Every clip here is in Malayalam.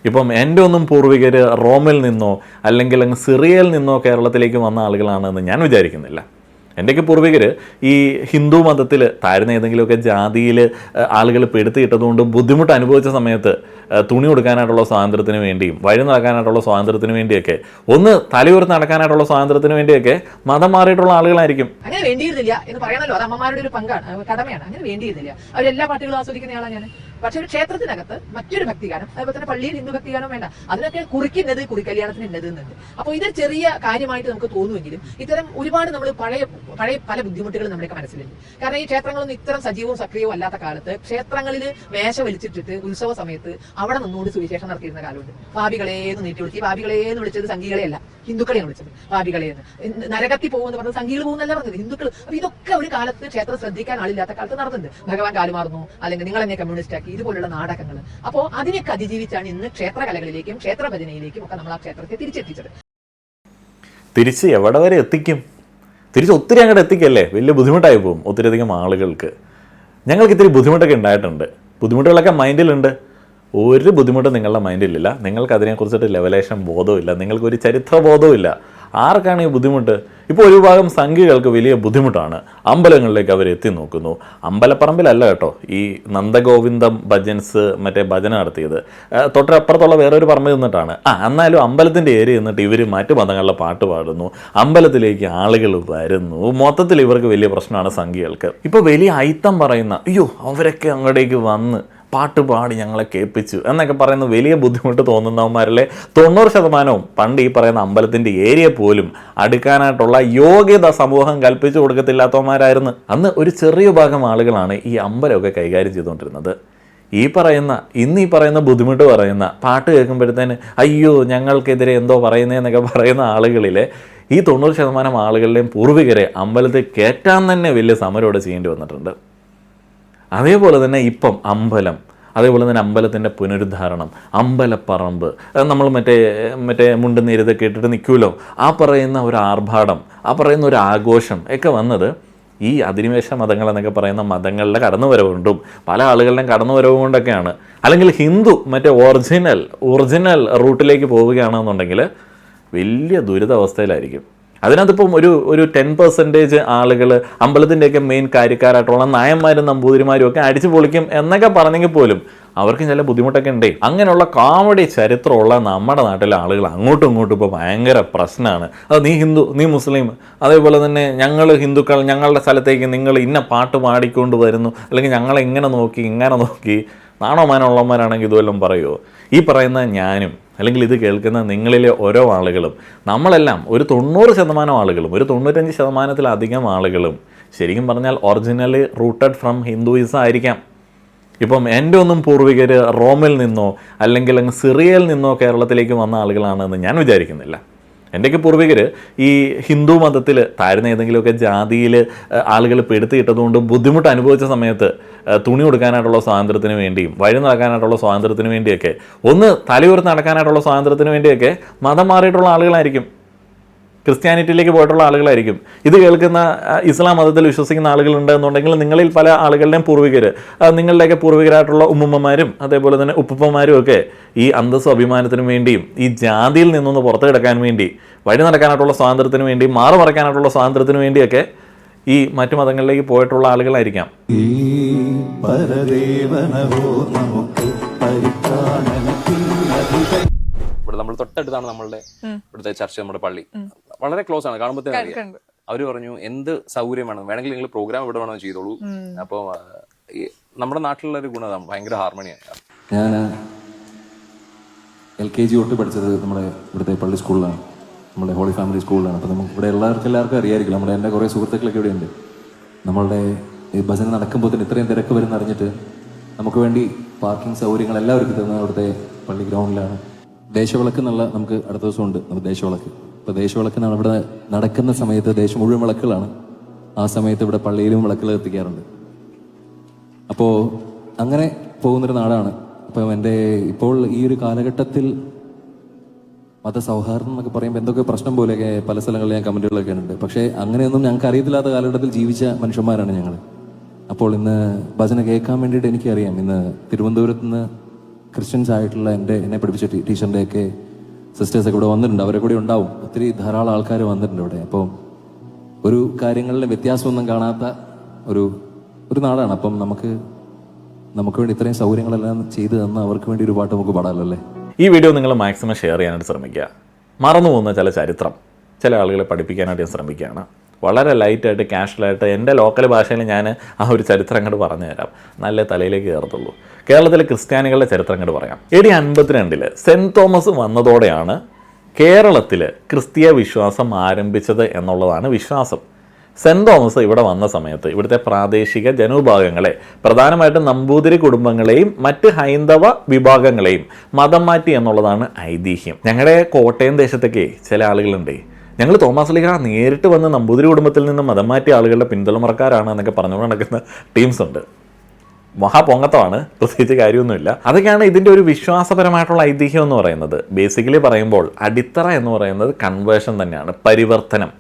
ഇപ്പം എൻ്റെ ഒന്നും പൂർവികർ റോമിൽ നിന്നോ അല്ലെങ്കിൽ അങ്ങ് സിറിയയിൽ നിന്നോ കേരളത്തിലേക്ക് വന്ന ആളുകളാണെന്ന് ഞാൻ വിചാരിക്കുന്നില്ല. എൻ്റെയൊക്കെ പൂർവികർ ഈ ഹിന്ദു മതത്തിൽ താഴ്ന്ന ഏതെങ്കിലുമൊക്കെ ജാതിയിൽ ആളുകൾ പെടുത്തിയിട്ടതുകൊണ്ട് ബുദ്ധിമുട്ട് അനുഭവിച്ച സമയത്ത് തുണി കൊടുക്കാനായിട്ടുള്ള സ്വാതന്ത്ര്യത്തിന് വേണ്ടിയും വഴി നടക്കാനായിട്ടുള്ള സ്വാതന്ത്ര്യത്തിന് വേണ്ടിയൊക്കെ ഒന്ന് തലയുയർത്ത് നടക്കാനായിട്ടുള്ള സ്വാതന്ത്ര്യത്തിന് വേണ്ടിയൊക്കെ മതം മാറിയിട്ടുള്ള ആളുകളായിരിക്കും. അങ്ങനെ വേണ്ടിയിരുന്നില്ല എന്ന് പറയണല്ലോ, അത് അമ്മമാരുടെ ഒരു പങ്കാണ്, കടമയാണ്. അങ്ങനെ വേണ്ടിയിരുന്നില്ല. അവരെല്ലാ പാട്ടുകളും ആസ്വദിക്കുന്നയാളാണ് ഞാൻ. പക്ഷെ ഒരു ക്ഷേത്രത്തിനകത്ത് മറ്റൊരു ഭക്തിഗാനം, അതുപോലെ തന്നെ പള്ളിയിൽ ഹിന്ദു ഭക്തിഗാനം വേണ്ട, അതിനൊക്കെ കുറിക്കുന്നത് കുറിക്കല്യാണത്തിന് ഇന്നത് എന്നുണ്ട്. അപ്പോൾ ഇത് ചെറിയ കാര്യമായിട്ട് നമുക്ക് തോന്നുമെങ്കിലും ഇത്തരം ഒരുപാട് നമ്മൾ പഴയ പല ബുദ്ധിമുട്ടുകൾ നമ്മുടെയൊക്കെ മനസ്സിലുണ്ട്. കാരണം ഈ ക്ഷേത്രങ്ങളൊന്നും ഇത്തരം സജീവവും സക്രിയവും അല്ലാത്ത കാലത്ത് ക്ഷേത്രങ്ങളിൽ മേശ വലിച്ചിട്ടിട്ട് ഉത്സവ സമയത്ത് അവിടെ നിന്നുകൊണ്ട് സുവിശേഷം നടത്തിയിരുന്ന കാലമുണ്ട്. പാപികളേന്ന് നീട്ടി വിളിച്ച്, പാപികളേന്ന് വിളിച്ചത് സംഘികളെയല്ല, ഹിന്ദുക്കളെയാണ് വിളിച്ചത്. പാപികളേന്ന് നരകത്തിൽ പോകുമെന്ന് പറഞ്ഞത് സംഘികൾ പോകുന്നല്ല പറഞ്ഞത്, ഹിന്ദുക്കൾ. അപ്പൊ ഇതൊക്കെ ഒരു കാലത്ത് ക്ഷേത്രം ശ്രദ്ധിക്കാൻ ആളില്ലാത്ത കാലത്ത് നടത്തുന്നുണ്ട്. ഭഗവാൻ കാലുമാറുന്നു, അല്ലെങ്കിൽ നിങ്ങൾ എന്നെ കമ്മ്യൂണിസ്റ്റ് ആക്കി, ഇതുപോലുള്ള നാടകങ്ങൾ. അപ്പോൾ അതിനൊക്കെ അതിജീവിച്ചാണ് ഇന്ന് ക്ഷേത്രകലകളിലേക്കും ക്ഷേത്രഭജനയിലേക്കും ഒക്കെ നമ്മൾ ആ ക്ഷേത്രത്തെ തിരിച്ചെത്തിച്ചത്. തിരിച്ച് എവിടെ വരെ എത്തിക്കും? തിരിച്ച് ഒത്തിരി അങ്ങോട്ട് എത്തിക്കല്ലേ, വലിയ ബുദ്ധിമുട്ടായി പോകും ഒത്തിരിയധികം ആളുകൾക്ക്. ഞങ്ങൾക്ക് ഇത്തിരി ബുദ്ധിമുട്ടൊക്കെ ഉണ്ടായിട്ടുണ്ട്. ബുദ്ധിമുട്ടുകളൊക്കെ മൈൻഡിലുണ്ട്. ഒരു ബുദ്ധിമുട്ടും നിങ്ങളുടെ മൈൻഡിലില്ല. നിങ്ങൾക്ക് അതിനെക്കുറിച്ചിട്ട് ലെവലേഷൻ ബോധവുമില്ല, നിങ്ങൾക്കൊരു ചരിത്ര ബോധവുമില്ല. ആർക്കാണ് ഈ ബുദ്ധിമുട്ട്? ഇപ്പോൾ ഒരു ഭാഗം സംഘികൾക്ക് വലിയ ബുദ്ധിമുട്ടാണ്. അമ്പലങ്ങളിലേക്ക് അവർ എത്തി നോക്കുന്നു. അമ്പലപ്പറമ്പിലല്ല കേട്ടോ ഈ നന്ദഗോവിന്ദം ഭജൻസ് മറ്റേ ഭജന നടത്തിയത്, തൊട്ടപ്പുറത്തുള്ള വേറൊരു പറമ്പിൽ നിന്നിട്ടാണ്. എന്നാലും അമ്പലത്തിൻ്റെ ഏരിയ നിന്നിട്ട് ഇവർ മറ്റു മതങ്ങളിലെ പാട്ട് പാടുന്നു, അമ്പലത്തിലേക്ക് ആളുകൾ വരുന്നു. മൊത്തത്തിൽ ഇവർക്ക് വലിയ പ്രശ്നമാണ് സംഘികൾക്ക്. ഇപ്പോൾ വലിയ ഐത്തം പറയുന്ന, അയ്യോ അവരൊക്കെ അങ്ങോട്ടേക്ക് വന്ന് പാട്ട് പാടി ഞങ്ങളെ കേൾപ്പിച്ചു എന്നൊക്കെ പറയുന്ന വലിയ ബുദ്ധിമുട്ട് തോന്നുന്നവന്മാരിലെ 90% പണ്ട് ഈ പറയുന്ന അമ്പലത്തിൻ്റെ ഏരിയ പോലും അടുക്കാനായിട്ടുള്ള യോഗ്യത സമൂഹം കൽപ്പിച്ചു കൊടുക്കത്തില്ലാത്തവന്മാരായിരുന്നു. അന്ന് ഒരു ചെറിയ ഭാഗം ആളുകളാണ് ഈ അമ്പലമൊക്കെ കൈകാര്യം ചെയ്തുകൊണ്ടിരുന്നത്. ഈ പറയുന്ന ബുദ്ധിമുട്ട് പറയുന്ന പാട്ട് കേൾക്കുമ്പോഴത്തേന് അയ്യോ ഞങ്ങൾക്കെതിരെ എന്തോ പറയുന്നതെന്നൊക്കെ പറയുന്ന ആളുകളിലെ ഈ 90% ആളുകളുടെയും പൂർവികരെ അമ്പലത്തിൽ കയറ്റാൻ തന്നെ വലിയ സമരമോടെ ചെയ്യേണ്ടി വന്നിട്ടുണ്ട്. അതേപോലെ തന്നെ ഇപ്പം അമ്പലം, അതേപോലെ തന്നെ അമ്പലത്തിൻ്റെ പുനരുദ്ധാരണം, അമ്പലപ്പറമ്പ്, നമ്മൾ മറ്റേ മുണ്ടും നേരിതൊക്കെ ഇട്ടിട്ട് നിൽക്കുമല്ലോ, ആ പറയുന്ന ഒരു ആർഭാടം, ആ പറയുന്ന ഒരു ആഘോഷം ഒക്കെ വന്നത് ഈ അധിനിവേശ മതങ്ങൾ എന്നൊക്കെ പറയുന്ന മതങ്ങളുടെ കടന്നുവരവ് കൊണ്ടും പല ആളുകളുടെയും കടന്നുവരവ് കൊണ്ടൊക്കെയാണ്. അല്ലെങ്കിൽ ഹിന്ദു മറ്റേ ഒറിജിനൽ റൂട്ടിലേക്ക് പോവുകയാണെന്നുണ്ടെങ്കിൽ വലിയ ദുരിതാവസ്ഥയിലായിരിക്കും. അതിനകത്തിപ്പം ഒരു 10% ആളുകൾ അമ്പലത്തിൻ്റെയൊക്കെ മെയിൻ കാര്യക്കാരായിട്ടുള്ള നായന്മാരും നമ്പൂതിരിമാരും ഒക്കെ അടിച്ചു പൊളിക്കും എന്നൊക്കെ പറഞ്ഞെങ്കിൽ പോലും അവർക്ക് ചില ബുദ്ധിമുട്ടൊക്കെ ഉണ്ടേ. അങ്ങനെയുള്ള കോമഡി ചരിത്രമുള്ള നമ്മുടെ നാട്ടിലെ ആളുകൾ അങ്ങോട്ടും ഇങ്ങോട്ടും ഇപ്പോൾ ഭയങ്കര പ്രശ്നമാണ്. അത് നീ ഹിന്ദു, നീ മുസ്ലിം, അതേപോലെ തന്നെ ഞങ്ങൾ ഹിന്ദുക്കൾ, ഞങ്ങളുടെ സ്ഥലത്തേക്ക് നിങ്ങൾ ഇന്ന പാട്ട് പാടിക്കൊണ്ട് വരുന്നു, അല്ലെങ്കിൽ ഞങ്ങളെ ഇങ്ങനെ നോക്കി നാണോ മാനമുള്ളവന്മാരാണെങ്കിൽ ഇതുവല്ലം പറയുമോ? ഈ പറയുന്ന ഞാനും അല്ലെങ്കിൽ ഇത് കേൾക്കുന്ന നിങ്ങളിലെ ഓരോ ആളുകളും, നമ്മളെല്ലാം ഒരു 90% ആളുകളും, ഒരു 95%-ലധികം ആളുകളും ശരിക്കും പറഞ്ഞാൽ ഒറിജിനലി റൂട്ടഡ് ഫ്രം ഹിന്ദുയിസം ആയിരിക്കാം. ഇപ്പം എൻ്റെ ഒന്നും പൂർവികർ റോമിൽ നിന്നോ അല്ലെങ്കിൽ അങ്ങ് സിറിയയിൽ നിന്നോ കേരളത്തിലേക്ക് വന്ന ആളുകളാണെന്ന് ഞാൻ വിചാരിക്കുന്നില്ല. എൻ്റെയൊക്കെ പൂർവികർ ഈ ഹിന്ദു മതത്തിൽ താഴ്ന്ന ഏതെങ്കിലുമൊക്കെ ജാതിയിൽ ആളുകൾ പെടുത്തിയിട്ടതുകൊണ്ട് ബുദ്ധിമുട്ട് അനുഭവിച്ച സമയത്ത് തുണി കൊടുക്കാനായിട്ടുള്ള സ്വാതന്ത്ര്യത്തിന് വേണ്ടിയും വഴി നടക്കാനായിട്ടുള്ള സ്വാതന്ത്ര്യത്തിന് വേണ്ടിയൊക്കെ ഒന്ന് തലയുയർത്ത് നടക്കാനായിട്ടുള്ള സ്വാതന്ത്ര്യത്തിന് വേണ്ടിയൊക്കെ മതം മാറിയിട്ടുള്ള ആളുകളായിരിക്കും, ക്രിസ്ത്യാനിറ്റിയിലേക്ക് പോയിട്ടുള്ള ആളുകളായിരിക്കും. ഇത് കേൾക്കുന്ന ഇസ്ലാം മതത്തിൽ വിശ്വസിക്കുന്ന ആളുകളുണ്ട് എന്നുണ്ടെങ്കിൽ നിങ്ങളിൽ പല ആളുകളുടെയും പൂർവികർ, നിങ്ങളുടെയൊക്കെ പൂർവികരായിട്ടുള്ള ഉമ്മുമ്മമാരും അതേപോലെ തന്നെ ഉപ്പുപ്പന്മാരും ഒക്കെ ഈ അന്തസ്സും അഭിമാനത്തിനും വേണ്ടിയും ഈ ജാതിയിൽ നിന്നൊന്ന് പുറത്ത് കിടക്കാൻ വേണ്ടി വഴി നടക്കാനായിട്ടുള്ള സ്വാതന്ത്ര്യത്തിന് വേണ്ടി മാറി മറക്കാനായിട്ടുള്ള സ്വാതന്ത്ര്യത്തിന് വേണ്ടിയൊക്കെ ഈ മറ്റു മതങ്ങളിലേക്ക് പോയിട്ടുള്ള ആളുകളായിരിക്കാം. നമ്മൾ തൊട്ടടുത്താണ് നമ്മളുടെ ഇവിടുത്തെ ചർച്ച, നമ്മുടെ പള്ളി വളരെ ക്ലോസ് ആണ്, കാണുമ്പോഴത്തേ അറിയാം. അവര് പറഞ്ഞു എന്ത് സൗകര്യം വേണം, വേണമെങ്കിൽ നിങ്ങൾ പ്രോഗ്രാം ഇവിടെ വേണോ ചെയ്തോളൂ. അപ്പോൾ നമ്മുടെ നാട്ടിലുള്ള ഒരു ഗുണം ഭയങ്കര ഹാർമണിയാണ്. ഞാൻ LKG തൊട്ട് പഠിച്ചത് നമ്മുടെ ഇവിടുത്തെ പള്ളി സ്കൂളിലാണ്, നമ്മുടെ ഹോളി ഫാമിലി സ്കൂളിലാണ്. അപ്പോൾ നമുക്ക് ഇവിടെ എല്ലാവർക്കും അറിയാമായിരിക്കും, എൻ്റെ കുറേ സുഹൃത്തുക്കളൊക്കെ ഇവിടെ ഉണ്ട്. നമ്മളുടെ ഈ ഭജന നടക്കുമ്പോൾ തന്നെ ഇത്രയും തിരക്ക് വരുന്ന അറിഞ്ഞിട്ട് നമുക്ക് വേണ്ടി പാർക്കിംഗ് സൗകര്യങ്ങൾ എല്ലാവർക്കും തരുന്നത് അവിടുത്തെ പള്ളി ഗ്രൗണ്ടിലാണ്. ദേശവിളക്ക് എന്നുള്ള നമുക്ക് അടുത്ത ദിവസം ഉണ്ട് നമുക്ക് ദേശവിളക്ക്. അപ്പോൾ ദേശവിളക്ക് ഇവിടെ നടക്കുന്ന സമയത്ത് ദേശം മുഴുവൻ വിളക്കുകളാണ്. ആ സമയത്ത് ഇവിടെ പള്ളിയിലും വിളക്കുകൾ എത്തിക്കാറുണ്ട്. അപ്പോൾ അങ്ങനെ പോകുന്നൊരു നാടാണ്. അപ്പം ഇപ്പോൾ ഈ ഒരു കാലഘട്ടത്തിൽ മതസൗഹാർദ്ദം എന്നൊക്കെ പറയുമ്പോൾ എന്തൊക്കെ പ്രശ്നം പോലെയൊക്കെ പല സ്ഥലങ്ങളിൽ ഞാൻ കമൻറ്റുകളൊക്കെ ഉണ്ട്. പക്ഷേ അങ്ങനെയൊന്നും ഞങ്ങൾക്ക് അറിയത്തില്ലാത്ത കാലഘട്ടത്തിൽ ജീവിച്ച മനുഷ്യന്മാരാണ് ഞങ്ങൾ. അപ്പോൾ ഇന്ന് ഭജന കേൾക്കാൻ വേണ്ടിയിട്ട് എനിക്കറിയാം, ഇന്ന് തിരുവനന്തപുരത്ത് നിന്ന് ക്രിസ്ത്യൻസ് ആയിട്ടുള്ള എന്നെ പഠിപ്പിച്ച ടീച്ചറിൻ്റെയൊക്കെ സിസ്റ്റേഴ്സൊക്കെ ഇവിടെ വന്നിട്ടുണ്ട്, അവരെ കൂടെ ഉണ്ടാവും. ഒത്തിരി ധാരാളം ആൾക്കാർ വന്നിട്ടുണ്ട് ഇവിടെ. അപ്പോൾ ഒരു കാര്യങ്ങളിലെ വ്യത്യാസമൊന്നും കാണാത്ത ഒരു നാടാണ്. അപ്പം നമുക്ക് വേണ്ടി ഇത്രയും സൗകര്യങ്ങളെല്ലാം ചെയ്തു തന്ന അവർക്ക് വേണ്ടി ഒരു പാട്ട് നമുക്ക് പാടാമല്ലോ അല്ലേ? ഈ വീഡിയോ നിങ്ങൾ മാക്സിമം ഷെയർ ചെയ്യാനായിട്ട് ശ്രമിക്കുക. മറന്നു പോകുന്ന ചില ചരിത്രം ചില ആളുകളെ പഠിപ്പിക്കാനായിട്ട് ഞാൻ ശ്രമിക്കുകയാണ്. വളരെ ലൈറ്റായിട്ട് കാഷ്വലായിട്ട് എൻ്റെ ലോക്കൽ ഭാഷയിൽ ഞാൻ ആ ഒരു ചരിത്രം അങ്ങോട്ട് പറഞ്ഞു തരാം, നല്ല തലയിലേക്ക് കയറത്തുള്ളൂ. കേരളത്തിലെ ക്രിസ്ത്യാനികളുടെ ചരിത്രം അങ്ങോട്ട് പറയാം. AD 52 സെൻറ്റ് തോമസ് വന്നതോടെയാണ് കേരളത്തിൽ ക്രിസ്തീയ വിശ്വാസം ആരംഭിച്ചത് എന്നുള്ളതാണ് വിശ്വാസം. സെൻറ്റ് തോമസ് ഇവിടെ വന്ന സമയത്ത് ഇവിടുത്തെ പ്രാദേശിക ജനവിഭാഗങ്ങളെ, പ്രധാനമായിട്ടും നമ്പൂതിരി കുടുംബങ്ങളെയും മറ്റ് ഹൈന്ദവ വിഭാഗങ്ങളെയും മതം മാറ്റി എന്നുള്ളതാണ് ഐതിഹ്യം. ഞങ്ങളുടെ കോട്ടയം ദേശത്തൊക്കെ ചില ആളുകളുണ്ട്, ഞങ്ങൾ തോമസ് ലീഹ നേരിട്ട് വന്ന് നമ്പൂതിരി കുടുംബത്തിൽ നിന്ന് മതം മാറ്റിയ ആളുകളുടെ പിന്തുണക്കാരാണ് എന്നൊക്കെ പറഞ്ഞുകൊണ്ട് നടക്കുന്ന ടീംസ് ഉണ്ട്. മഹാപൊങ്ങത്തമാണ്, പ്രത്യേകിച്ച് കാര്യമൊന്നുമില്ല. അതൊക്കെയാണ് ഇതിൻ്റെ ഒരു വിശ്വാസപരമായിട്ടുള്ള ഐതിഹ്യം എന്ന് പറയുന്നത്. ബേസിക്കലി പറയുമ്പോൾ അടിത്തറ എന്ന് പറയുന്നത് കൺവേർഷൻ തന്നെയാണ്, പരിവർത്തനം.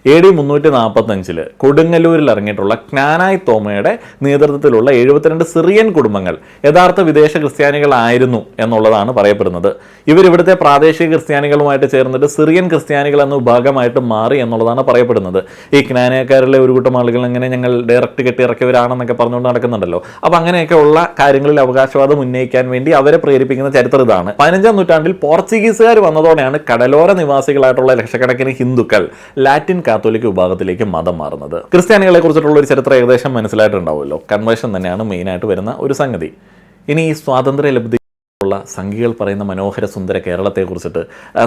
AD 345 കൊടുങ്ങല്ലൂരിൽ ഇറങ്ങിയിട്ടുള്ള ക്നാനായ് തോമയുടെ നേതൃത്വത്തിലുള്ള 72 സിറിയൻ കുടുംബങ്ങൾ യഥാർത്ഥ വിദേശ ക്രിസ്ത്യാനികളായിരുന്നു എന്നുള്ളതാണ് പറയപ്പെടുന്നത്. ഇവരിവിടുത്തെ പ്രാദേശിക ക്രിസ്ത്യാനികളുമായിട്ട് ചേർന്നിട്ട് സിറിയൻ ക്രിസ്ത്യാനികൾ എന്ന വിഭാഗമായിട്ട് മാറി എന്നുള്ളതാണ് പറയപ്പെടുന്നത്. ഈ ക്നാനയക്കാരിലെ ഒരു കൂട്ടം ആളുകൾ ഇങ്ങനെ ഞങ്ങൾ ഡയറക്റ്റ് കെട്ടിയിറക്കിയവരാണെന്നൊക്കെ പറഞ്ഞുകൊണ്ട് നടക്കുന്നുണ്ടല്ലോ. അപ്പം അങ്ങനെയൊക്കെ ഉള്ള കാര്യങ്ങളിൽ അവകാശവാദം ഉന്നയിക്കാൻ വേണ്ടി അവരെ പ്രേരിപ്പിക്കുന്ന ചരിത്രം ഇതാണ്. 15-ാം നൂറ്റാണ്ടിൽ പോർച്ചുഗീസുകാർ വന്നതോടെയാണ് കടലോര നിവാസികളായിട്ടുള്ള ലക്ഷക്കണക്കിന് ഹിന്ദുക്കൾ ലാറ്റിൻ കാത്തോലിക് വിഭാഗത്തിലേക്ക് മതം മാറുന്നത്. ക്രിസ്ത്യാനികളെ കുറിച്ചിട്ടുള്ള ഒരു ചരിത്രം ഏകദേശം മനസ്സിലായിട്ടുണ്ടാവുമല്ലോ. കൺവേർഷൻ തന്നെയാണ് മെയിനായിട്ട് വരുന്ന ഒരു സംഗതി. ഇനി ഈ സ്വാതന്ത്ര്യ ലബ്ധി ഉള്ള സംഘികൾ പറയുന്ന മനോഹര സുന്ദര കേരളത്തെക്കുറിച്ചിട്ട്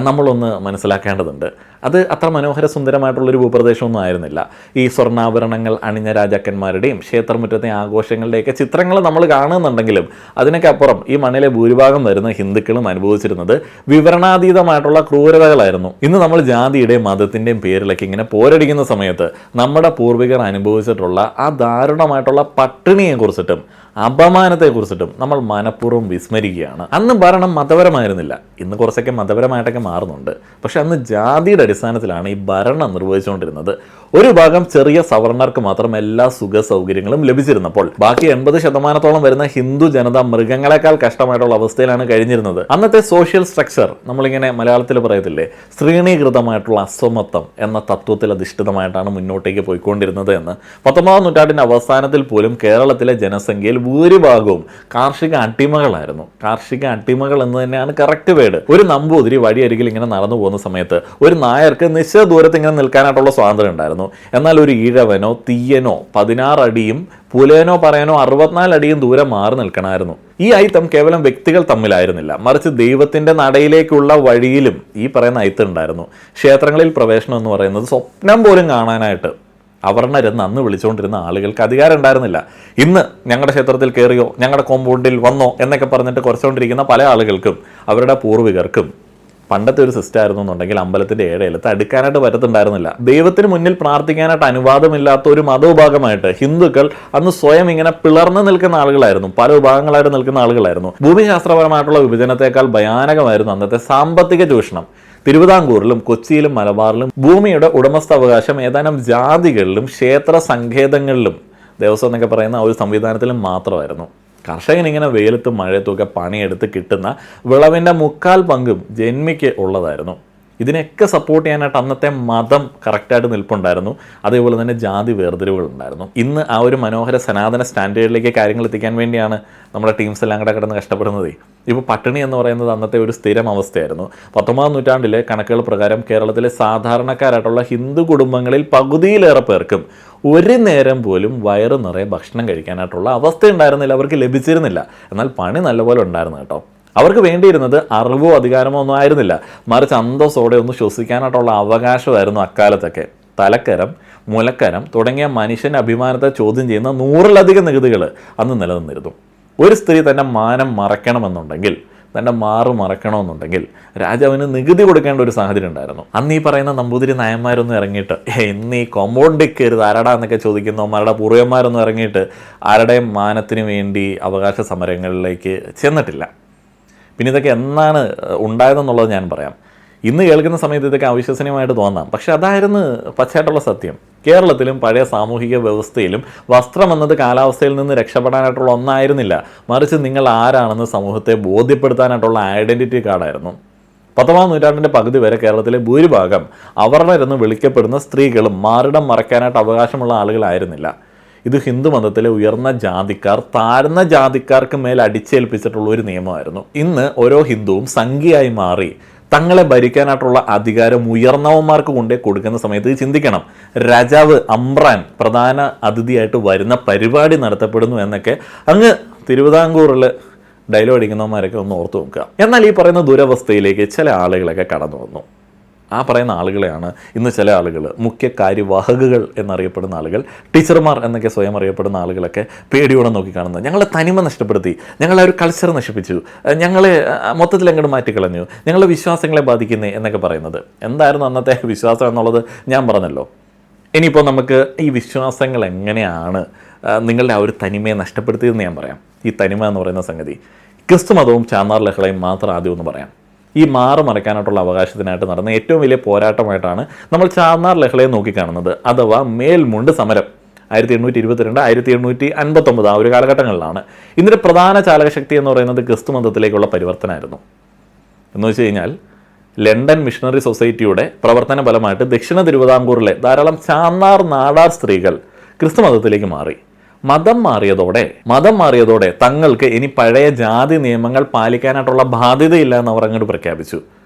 നമ്മളൊന്ന് മനസ്സിലാക്കേണ്ടതുണ്ട്. അത് അത്ര മനോഹര സുന്ദരമായിട്ടുള്ളൊരു ഭൂപ്രദേശമൊന്നും ആയിരുന്നില്ല. ഈ സ്വർണ്ണാഭരണങ്ങൾ അണിഞ്ഞ രാജാക്കന്മാരുടെയും ക്ഷേത്രമുറ്റത്തെ ആഘോഷങ്ങളുടെയൊക്കെ ചിത്രങ്ങൾ നമ്മൾ കാണുന്നുണ്ടെങ്കിലും അതിനൊക്കെ അപ്പുറം ഈ മണ്ണിലെ ഭൂരിഭാഗം വരുന്ന ഹിന്ദുക്കളും അനുഭവിച്ചിരുന്നത് വിവരണാതീതമായിട്ടുള്ള ക്രൂരതകളായിരുന്നു. ഇന്ന് നമ്മൾ ജാതിയുടെയും മതത്തിൻ്റെയും പേരിലൊക്കെ ഇങ്ങനെ പോരടിക്കുന്ന സമയത്ത് നമ്മുടെ പൂർവികർ അനുഭവിച്ചിട്ടുള്ള ആ ദാരുണമായിട്ടുള്ള പട്ടിണിയെക്കുറിച്ചിട്ടും അപമാനത്തെക്കുറിച്ചിട്ടും നമ്മൾ മനഃപൂർവ്വം വിസ്മരിക്കുകയാണ്. അന്ന് ഭരണം മതപരമായിരുന്നില്ല, ഇന്ന് കുറച്ചൊക്കെ മതപരമായിട്ടൊക്കെ മാറുന്നുണ്ട്. പക്ഷെ അന്ന് ജാതിയുടെ അടിസ്ഥാനത്തിലാണ് ഈ ഭരണം നിർവഹിച്ചുകൊണ്ടിരുന്നത്. ഒരു ഭാഗം ചെറിയ സവർണർക്ക് മാത്രം എല്ലാ സുഖ സൗകര്യങ്ങളും ലഭിച്ചിരുന്നപ്പോൾ ബാക്കി 80% വരുന്ന ഹിന്ദു ജനത മൃഗങ്ങളെക്കാൾ കഷ്ടമായിട്ടുള്ള അവസ്ഥയിലാണ് കഴിഞ്ഞിരുന്നത്. അന്നത്തെ സോഷ്യൽ സ്ട്രക്ചർ നമ്മളിങ്ങനെ മലയാളത്തിൽ പറയത്തില്ലേ, ശ്രീണീകൃതമായിട്ടുള്ള അസമത്വം എന്ന തത്വത്തിൽ അധിഷ്ഠിതമായിട്ടാണ് മുന്നോട്ടേക്ക് പോയിക്കൊണ്ടിരുന്നത് എന്ന്. 19-ാം നൂറ്റാണ്ടിൻ്റെ അവസാനത്തിൽ പോലും കേരളത്തിലെ ജനസംഖ്യയിൽ ഭൂരിഭാഗവും കാർഷിക അടിമകളായിരുന്നു. കാർഷിക അടിമകൾ എന്ന് തന്നെയാണ് കറക്റ്റ് വേർഡ്. ഒരു നമ്പൂതിരി വഴിയരികിൽ ഇങ്ങനെ നടന്നു പോകുന്ന സമയത്ത് ഒരു നായർക്ക് നിശ്ചിത ദൂരത്ത് ഇങ്ങനെ നിൽക്കാനായിട്ടുള്ള സ്വാതന്ത്ര്യം ഉണ്ടായിരുന്നു. എന്നാൽ ഒരു ഈഴവനോ തീയനോ 16 അടിയും പുലയനോ പറയാനോ 64 അടിയും ദൂരം മാറി നിൽക്കണമായിരുന്നു. ഈ ഐത്തം കേവലം വ്യക്തികൾ തമ്മിലായിരുന്നില്ല, മറിച്ച് ദൈവത്തിന്റെ നടയിലേക്കുള്ള വഴിയിലും ഈ പറയുന്ന ഐത്തം ഉണ്ടായിരുന്നു. ക്ഷേത്രങ്ങളിൽ പ്രവേശനം എന്ന് പറയുന്നത് സ്വപ്നം പോലും കാണാനായിട്ട് അവർണരെന്ന് അന്ന് വിളിച്ചുകൊണ്ടിരുന്ന ആളുകൾക്ക് അധികാരം ഉണ്ടായിരുന്നില്ല. ഇന്ന് ഞങ്ങളുടെ ക്ഷേത്രത്തിൽ കയറിയോ, ഞങ്ങളുടെ കോമ്പൗണ്ടിൽ വന്നോ എന്നൊക്കെ പറഞ്ഞിട്ട് കുറച്ചുകൊണ്ടിരിക്കുന്ന പല ആളുകൾക്കും അവരുടെ പൂർവികർക്കും പണ്ടത്തെ ഒരു സിസ്റ്റം ആയിരുന്നു എന്നുണ്ടെങ്കിൽ അമ്പലത്തിൻ്റെ ഏഴയിലത്ത് അടുക്കാനായിട്ട് പറ്റത്തുണ്ടായിരുന്നില്ല. ദൈവത്തിന് മുന്നിൽ പ്രാർത്ഥിക്കാനായിട്ട് അനുവാദമില്ലാത്ത ഒരു മതവിഭാഗമായിട്ട് ഹിന്ദുക്കൾ അന്ന് സ്വയം ഇങ്ങനെ പിളർന്നു നിൽക്കുന്ന ആളുകളായിരുന്നു, പല വിഭാഗങ്ങളായിട്ട് നിൽക്കുന്ന ആളുകളായിരുന്നു. ഭൂമിശാസ്ത്രപരമായിട്ടുള്ള വിഭജനത്തെക്കാൾ ഭയാനകമായിരുന്നു അന്നത്തെ സാമ്പത്തിക ചൂഷണം. തിരുവിതാംകൂറിലും കൊച്ചിയിലും മലബാറിലും ഭൂമിയുടെ ഉടമസ്ഥാവകാശം ഏതാനും ജാതികളിലും ക്ഷേത്ര സങ്കേതങ്ങളിലും ദേവസ്വം എന്നൊക്കെ പറയുന്ന ഒരു സംവിധാനത്തിലും മാത്രമായിരുന്നു. കർഷകനിങ്ങനെ വെയിലത്തും മഴയത്തുമൊക്കെ പണിയെടുത്ത് കിട്ടുന്ന വിളവിൻ്റെ 3/4 പങ്കും ജന്മിക്ക് ഉള്ളതായിരുന്നു. ഇതിനെയൊക്കെ സപ്പോർട്ട് ചെയ്യാനായിട്ട് അന്നത്തെ മതം കറക്റ്റായിട്ട് നിൽപ്പുണ്ടായിരുന്നു. അതേപോലെ തന്നെ ജാതി വേർതിരിവുകൾ ഉണ്ടായിരുന്നു. ഇന്ന് ആ ഒരു മനോഹര സനാതന സ്റ്റാൻഡേർഡിലേക്ക് കാര്യങ്ങൾ എത്തിക്കാൻ വേണ്ടിയാണ് നമ്മുടെ ടീംസ് എല്ലാം കൂടെ കിടന്ന് കഷ്ടപ്പെടുന്നത്. ഇപ്പോൾ പട്ടിണി എന്ന് പറയുന്നത് അന്നത്തെ ഒരു സ്ഥിരം അവസ്ഥയായിരുന്നു. 19-ാം നൂറ്റാണ്ടിലെ കണക്കുകൾ പ്രകാരം കേരളത്തിലെ സാധാരണക്കാരായിട്ടുള്ള ഹിന്ദു കുടുംബങ്ങളിൽ പകുതിയിലേറെ പേർക്കും ഒരു നേരം പോലും വയറ് നിറയെ ഭക്ഷണം കഴിക്കാനായിട്ടുള്ള അവസ്ഥ ഉണ്ടായിരുന്നില്ല, അവർക്ക് ലഭിച്ചിരുന്നില്ല. എന്നാൽ പണി നല്ലപോലെ ഉണ്ടായിരുന്നു കേട്ടോ. അവർക്ക് വേണ്ടിയിരുന്നത് അറിവോ അധികാരമോ ഒന്നും ആയിരുന്നില്ല, മറിച്ച് അന്തസ്സോടെ ഒന്ന് ശ്വസിക്കാനായിട്ടുള്ള അവകാശമായിരുന്നു അക്കാലത്തൊക്കെ. തലക്കരം, മുലക്കരം തുടങ്ങിയ മനുഷ്യൻ്റെ അഭിമാനത്തെ ചോദ്യം ചെയ്യുന്ന 100-ലധികം നികുതികൾ അന്ന് നിലനിന്നിരുന്നു. ഒരു സ്ത്രീ തൻ്റെ മാനം മറയ്ക്കണമെന്നുണ്ടെങ്കിൽ, തൻ്റെ മാറ് മറക്കണമെന്നുണ്ടെങ്കിൽ രാജാവിന് നികുതി കൊടുക്കേണ്ട ഒരു സാഹചര്യം ഉണ്ടായിരുന്നു. അന്ന് ഈ പറയുന്ന നമ്പൂതിരി നായന്മാരൊന്നും ഇറങ്ങിയിട്ട് ഇന്ന് ഈ കോമ്പൗണ്ടിൽ കയറി ആരടാ എന്നൊക്കെ ചോദിക്കുന്നവന്മാരുടെ പൂർവ്വന്മാരൊന്നും ഇറങ്ങിയിട്ട് ആരുടെയും മാനത്തിന് വേണ്ടി അവകാശ സമരങ്ങളിലേക്ക് ചെന്നിട്ടില്ല. പിന്നെ ഇതൊക്കെ എന്നാണ് ഉണ്ടായതെന്നുള്ളത് ഞാൻ പറയാം. ഇന്ന് കേൾക്കുന്ന സമയത്ത് ഇതൊക്കെ അവിശ്വസനീയമായിട്ട് തോന്നാം, പക്ഷെ അതായിരുന്നു പച്ചയായിട്ടുള്ള സത്യം. കേരളത്തിലും പഴയ സാമൂഹിക വ്യവസ്ഥയിലും വസ്ത്രം എന്നത് കാലാവസ്ഥയിൽ നിന്ന് രക്ഷപ്പെടാനായിട്ടുള്ള ഒന്നായിരുന്നില്ല, മറിച്ച് നിങ്ങൾ ആരാണെന്ന് സമൂഹത്തെ ബോധ്യപ്പെടുത്താനായിട്ടുള്ള ഐഡൻറ്റിറ്റി കാർഡായിരുന്നു. 19ാം നൂറ്റാണ്ടിൻ്റെ പകുതി വരെ കേരളത്തിലെ ഭൂരിഭാഗം അവർണരെന്ന് വിളിക്കപ്പെടുന്ന സ്ത്രീകളും മാറിടം മറയ്ക്കാനായിട്ട് അവകാശമുള്ള ആളുകളായിരുന്നില്ല. ഇത് ഹിന്ദു മതത്തിലെ ഉയർന്ന ജാതിക്കാർ താഴ്ന്ന ജാതിക്കാർക്ക് മേൽ അടിച്ചേൽപ്പിച്ചിട്ടുള്ള ഒരു നിയമമായിരുന്നു. ഇന്ന് ഓരോ ഹിന്ദുവും സംഖ്യയായി മാറി തങ്ങളെ ഭരിക്കാനായിട്ടുള്ള അധികാരം ഉയർന്നവന്മാർക്ക് കൊണ്ടേ കൊടുക്കുന്ന സമയത്ത് ചിന്തിക്കണം, രാജാവ് അമ്രാൻ പ്രധാന അതിഥിയായിട്ട് വരുന്ന പരിപാടി നടത്തപ്പെടുന്നു എന്നൊക്കെ അങ്ങ് തിരുവിതാംകൂറിൽ ഡയലോഗ് അടിക്കുന്നവന്മാരൊക്കെ ഒന്ന് ഓർത്ത് നോക്കുക. എന്നാൽ ഈ പറയുന്ന ദുരവസ്ഥയിലേക്ക് ചില ആളുകളൊക്കെ കടന്നു വന്നു. ആ പറയുന്ന ആളുകളെയാണ് ഇന്ന് ചില ആളുകൾ, മുഖ്യ കാര്യവാഹകകൾ എന്നറിയപ്പെടുന്ന ആളുകൾ, ടീച്ചർമാർ എന്നൊക്കെ സ്വയം അറിയപ്പെടുന്ന ആളുകളൊക്കെ പേടിയോടെ നോക്കിക്കാണുന്നത്. ഞങ്ങളെ തനിമ നഷ്ടപ്പെടുത്തി, ഞങ്ങളെ ഒരു കൾച്ചർ നശിപ്പിച്ചു, ഞങ്ങളെ മൊത്തത്തിൽ അങ്ങോട്ട് മാറ്റിക്കളഞ്ഞു, ഞങ്ങളുടെ വിശ്വാസങ്ങളെ ബാധിക്കുന്നേ എന്നൊക്കെ പറയുന്നത്. എന്തായിരുന്നു അന്നത്തെ വിശ്വാസം എന്നുള്ളത് ഞാൻ പറഞ്ഞല്ലോ. ഇനിയിപ്പോൾ നമുക്ക് ഈ വിശ്വാസങ്ങൾ എങ്ങനെയാണ് നിങ്ങളുടെ ആ ഒരു തനിമയെ നഷ്ടപ്പെടുത്തിയതെന്ന് ഞാൻ പറയാം. ഈ തനിമ എന്ന് പറയുന്ന സംഗതി ക്രിസ്തു മതവും ചാന്നാർ ലഹളയും മാത്രം ആദ്യം ഒന്ന് പറയാം. ഈ മാറ് മറയ്ക്കാനായിട്ടുള്ള അവകാശത്തിനായിട്ട് നടന്ന ഏറ്റവും വലിയ പോരാട്ടമായിട്ടാണ് നമ്മൾ ചാന്നാർ ലഹളയെ നോക്കിക്കാണുന്നത്, അഥവാ മേൽമുണ്ട് സമരം. 1822, 1859 ആ ഒരു കാലഘട്ടങ്ങളിലാണ്. ഇതിൻ്റെ പ്രധാന ചാലകശക്തി എന്ന് പറയുന്നത് ക്രിസ്തു മതത്തിലേക്കുള്ള പരിവർത്തനമായിരുന്നു. എന്ന് വെച്ച് കഴിഞ്ഞാൽ ലണ്ടൻ മിഷണറി സൊസൈറ്റിയുടെ പ്രവർത്തന ഫലമായിട്ട് ദക്ഷിണ തിരുവിതാംകൂറിലെ ധാരാളം ചാന്നാർ നാടാർ സ്ത്രീകൾ ക്രിസ്തു മതത്തിലേക്ക് മാറി. മതം മാറിയതോടെ തങ്ങൾക്ക് ഇനി പഴയ ജാതി നിയമങ്ങൾ പാലിക്കാനായിട്ടുള്ള ബാധ്യതയില്ല എന്ന് അവർ അങ്ങോട്ട് പ്രഖ്യാപിച്ചു.